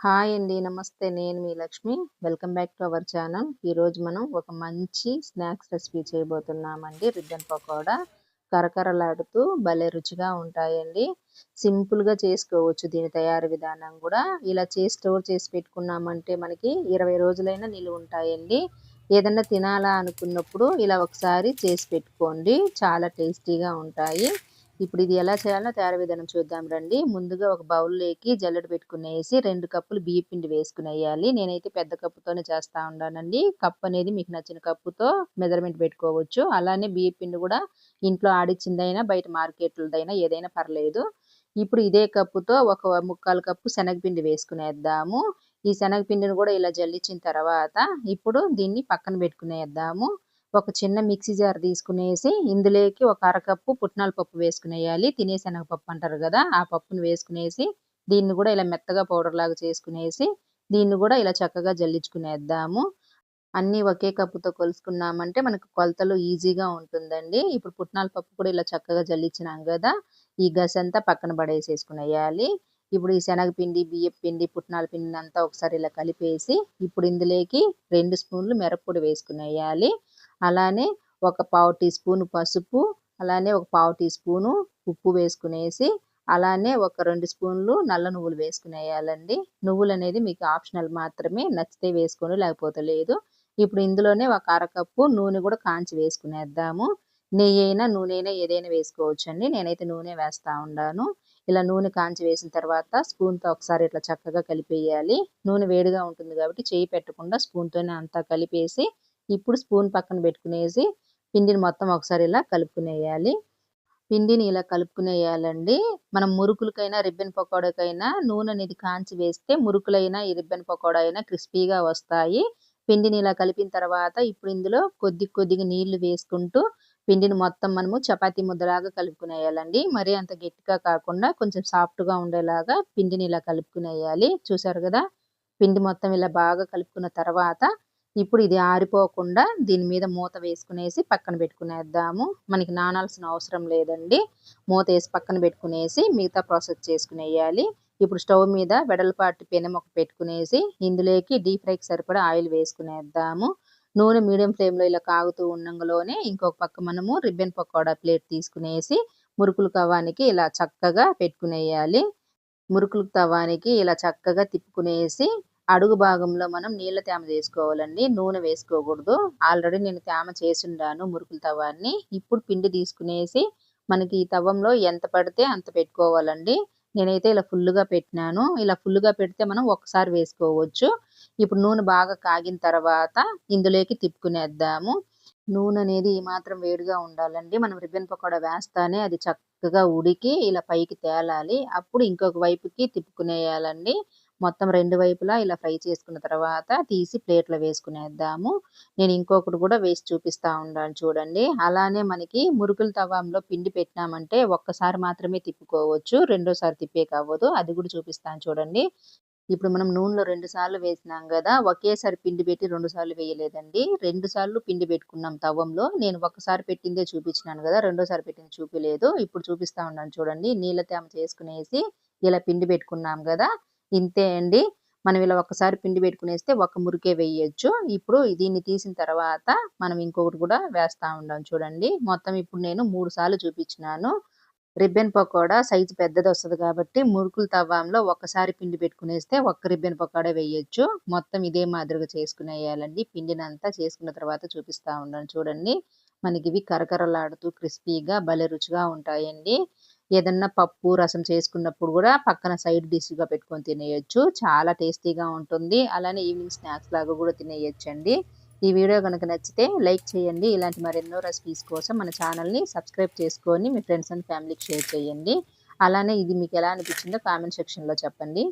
Hi అండి. నమస్తే. నేను మీ Lakshmi. Welcome back to our channel. ఈరోజు మనం ఒక మంచి స్నాక్స్ రెసిపీ చేయబోతున్నామండి. రిబ్బన్ పకోడా. కరకరలాడుతూ భలే రుచిగా ఉంటాయండి. సింపుల్‌గా చేసుకోవచ్చు దీని తయారీ విధానం గూడా. ఇలా చేసి స్టోర్ చేసి పెట్టుకున్నామంటే మనకి 20 రోజులైనా నిలువుంటాయండి. ఏదన్నా తినాలా అనుకున్నప్పుడు ఇలా ఒకసారి చేసి పెట్టుకోండి. చాలా టేస్టీగా ఉంటాయి. ఇప్పుడు ఇది ఎలా చేయాలో తయారీ విధానం చూద్దాం రండి. ముందుగా ఒక బౌల్‌లోకి జల్లెడ పెట్టుకునేసి 2 కప్పులు బియ్యపు పిండి వేసుకునేయాలి. నేనైతే పెద్ద కప్పుతోనే చేస్తా ఉన్నానండి. కప్ అనేది మీకు నచ్చిన కప్పుతో మెజర్‌మెంట్ పెట్టుకోవచ్చు. అలానే బియ్యపు పిండి కూడా ఇంట్లో ఆడిచ్చిందైనా, బయట మార్కెట్‌లదైనా ఏదైనా పర్లేదు. ఇప్పుడు ఇదే కప్పుతో ఒక 3/4 కప్పు శనగపిండి వేసుకునేద్దాము. ఈ శనగపిండిని కూడా ఇలా జల్లించిన తర్వాత ఇప్పుడు దీన్ని పక్కన పెట్టుకునేద్దాము. ఒక చిన్న మిక్సీ జార్ తీసుకునేసి ఇందులోకి ఒక అరకప్పు పుట్నాల పప్పు వేసుకునేయాలి. తినే శనగపప్పు అంటారు గదా! ఆ పప్పును వేసుకునేసి దీన్ని గూడా ఇలా మెత్తగా పౌడర్ లాగా చేసుకునేసి దీన్ని గూడా ఇలా చక్కగా జల్లించుకునేద్దాము. అన్నీ ఒకే కప్పుతో కొలుసుకున్నామంటే మనకు కొలతలు ఈజీగా ఉంటుందండి. ఇప్పుడు పుట్నాల పప్పు కూడా ఇలా చక్కగా జల్లించినాం గదా! ఈ గసంతా పక్కన పడేసేసుకునేయాలి. ఇప్పుడు ఈ శనగపిండి, బియ్యపు పిండి, పుట్నాల పిండినంతా ఒకసారి ఇలా కలిపేసి ఇప్పుడు ఇందులోకి 2 స్పూన్లు మిరప్పొడి వేసుకునేయాలి. అలానే ఒక పావు టీ స్పూను పసుపు, అలానే ఒక పావు టీ స్పూను ఉప్పు వేసుకునేసి, అలానే ఒక 2 స్పూన్లు నల్ల నువ్వులు వేసుకునేయాలండి. నువ్వులనేది మీకు ఆప్షనల్ మాత్రమే. నచ్చితే వేసుకోండి లేకపోతే లేదు. ఇప్పుడు ఇందులోనే ఒక అరకప్పు నూనె కూడా కాంచి వేసుకునేద్దాము. నెయ్యైనా, నూనెైనా ఏదైనా వేసుకోవచ్చండి. నేనైతే నూనె వేస్తా ఉండాను. ఇలా నూనె కాంచి వేసిన తర్వాత స్పూన్‌తో ఒకసారి ఇట్లా చక్కగా కలిపేయాలి. నూనె వేడిగా ఉంటుంది కాబట్టి చెయ్యి పెట్టకుండా స్పూన్‌తోనే అంతా కలిపేసి ఇప్పుడు స్పూన్ పక్కన పెట్టుకునేసి పిండిని మొత్తం ఒకసారి ఇలా కలుపుకునేయాలి. పిండిని ఇలా కలుపుకునేయాలండి. మనం మురుకులకైనా, రిబ్బన్ పకోడాకైనా నూనె అనేది కాంచి వేస్తే మురుకులైనా, ఈ రిబ్బన్ పకోడా అయినా క్రిస్పీగా వస్తాయి. పిండిని ఇలా కలిపిన తర్వాత ఇప్పుడు ఇందులో కొద్దిగా నీళ్లు వేసుకుంటూ పిండిని మొత్తం మనము చపాతీ ముద్దలాగా కలుపుకునేయాలండి. మరీ అంత గట్టిగా కాకుండా కొంచెం సాఫ్ట్‌గా ఉండేలాగా పిండిని ఇలా కలుపుకునేయాలి. చూసారు గదా! పిండి మొత్తం ఇలా బాగా కలుపుకున్న తర్వాత ఇప్పుడు ఇది ఆరిపోకుండా దీని మీద మూత వేసుకునేసి పక్కన పెట్టుకునేద్దాము. మనకి నానాల్సిన అవసరం లేదండి. మూతేసి పక్కన పెట్టుకునేసి మిగతా ప్రాసెస్ చేసుకునేయాలి. ఇప్పుడు స్టవ్ మీద వెడల్పాటి పెనం ఒకటి పెట్టుకునేసి ఇందులోకి డీప్ ఫ్రైకి సరిపడా ఆయిల్ వేసుకునేద్దాము. నూనె మీడియం ఫ్లేమ్‌లో ఇలా కాగుతూ ఉండంగలోనే ఇంకొక పక్క మనము రిబ్బన్ పకోడా ప్లేట్ తీసుకునేసి మురుకులు కవ్వానికి ఇలా చక్కగా పెట్టుకునేయాలి. మురుకులు తవ్వానికి ఇలా చక్కగా తిప్పుకునేసి అడుగు భాగంలో మనం నీళ్ళ తేమ చేసుకోవాలండి. నూనె వేసుకోకూడదు. ఆల్రెడీ నేను తేమ చేసుండాను మురుకుల తవ్వాన్ని. ఇప్పుడు పిండి తీసుకునేసి మనకి ఈ తవ్వంలో ఎంత పడితే అంత పెట్టుకోవాలండి. నేనైతే ఇలా ఫుల్లుగా పెట్టినాను. ఇలా ఫుల్లుగా పెడితే మనం ఒక్కసారి వేసుకోవచ్చు. ఇప్పుడు నూనె బాగా కాగిన తర్వాత ఇందులోకి తిప్పుకునేద్దాము. నూనె అనేది ఈ మాత్రం వేడిగా ఉండాలండి. మనం రిబ్బన్ పకోడా వేస్తానే అది చక్కగా ఉడికి ఇలా పైకి తేలాలి. అప్పుడు ఇంకొక వైపుకి తిప్పుకునేయాలండి. మొత్తం 2 వైపులా ఇలా ఫ్రై చేసుకున్న తర్వాత తీసి ప్లేట్‌లో వేసుకునేద్దాము. నేను ఇంకొకటి కూడా వేసి చూపిస్తా ఉండాను చూడండి. అలానే మనకి మురుకుల తవ్వంలో పిండి పెట్టినామంటే ఒక్కసారి మాత్రమే తిప్పుకోవచ్చు. రెండోసారి తిప్పేకవ్వదు. అది కూడా చూపిస్తాను చూడండి. ఇప్పుడు మనం నూనెలో 2 సార్లు వేసినాం గదా! ఒకేసారి పిండి పెట్టి 2 సార్లు వేయలేదండి. 2 సార్లు పిండి పెట్టుకున్నాం తవ్వంలో. నేను ఒక్కసారి పెట్టిందే చూపించినాను గదా! రెండోసారి పెట్టింది చూపియలేదు. ఇప్పుడు చూపిస్తా ఉన్నాను చూడండి. నీళ్ళ తేమ చేసుకునేసి ఇలా పిండి పెట్టుకున్నాం గదా! ఇంతే అండి. మనం ఇలా ఒక్కసారి పిండి పెట్టుకునేస్తే ఒక్క మురికే వేయొచ్చు. ఇప్పుడు దీన్ని తీసిన తర్వాత మనం ఇంకొకటి కూడా వేస్తా ఉండాం చూడండి. మొత్తం ఇప్పుడు నేను 3 సార్లు చూపించినాను. రిబ్బన్ పకోడా సైజు పెద్దదొస్తది కాబట్టి మురుకులు తవ్వంలో ఒక్కసారి పిండి పెట్టుకునేస్తే ఒక్క రిబ్బన్ పకోడా వేయొచ్చు. మొత్తం ఇదే మాదిరిగా చేసుకునేయాలండి. పిండినంతా చేసుకున్న తర్వాత చూపిస్తా ఉన్నాను చూడండి. మనకివి కరకరలాడుతూ క్రిస్పీగా భలే రుచిగా ఉంటాయండి. ఏదన్నా పప్పు, రసం చేసుకున్నప్పుడు గూడా పక్కన సైడ్ డిష్‌గా పెట్టుకొని తినేయొచ్చు. చాలా టేస్టీగా ఉంటుంది. అలానే ఈవినింగ్ స్నాక్స్ లాగా గూడా తినేయొచ్చండి. ఈ వీడియో గనుక నచ్చితే లైక్ చేయండి. ఇలాంటి మరెన్నో రెసిపీస్ కోసం మన ఛానల్‌ని సబ్స్క్రైబ్ చేసుకొని మీ ఫ్రెండ్స్ అండ్ ఫ్యామిలీకి షేర్ చేయండి. అలానే ఇది మీకెలా అనిపించిందో కామెంట్ సెక్షన్‌లో చెప్పండి.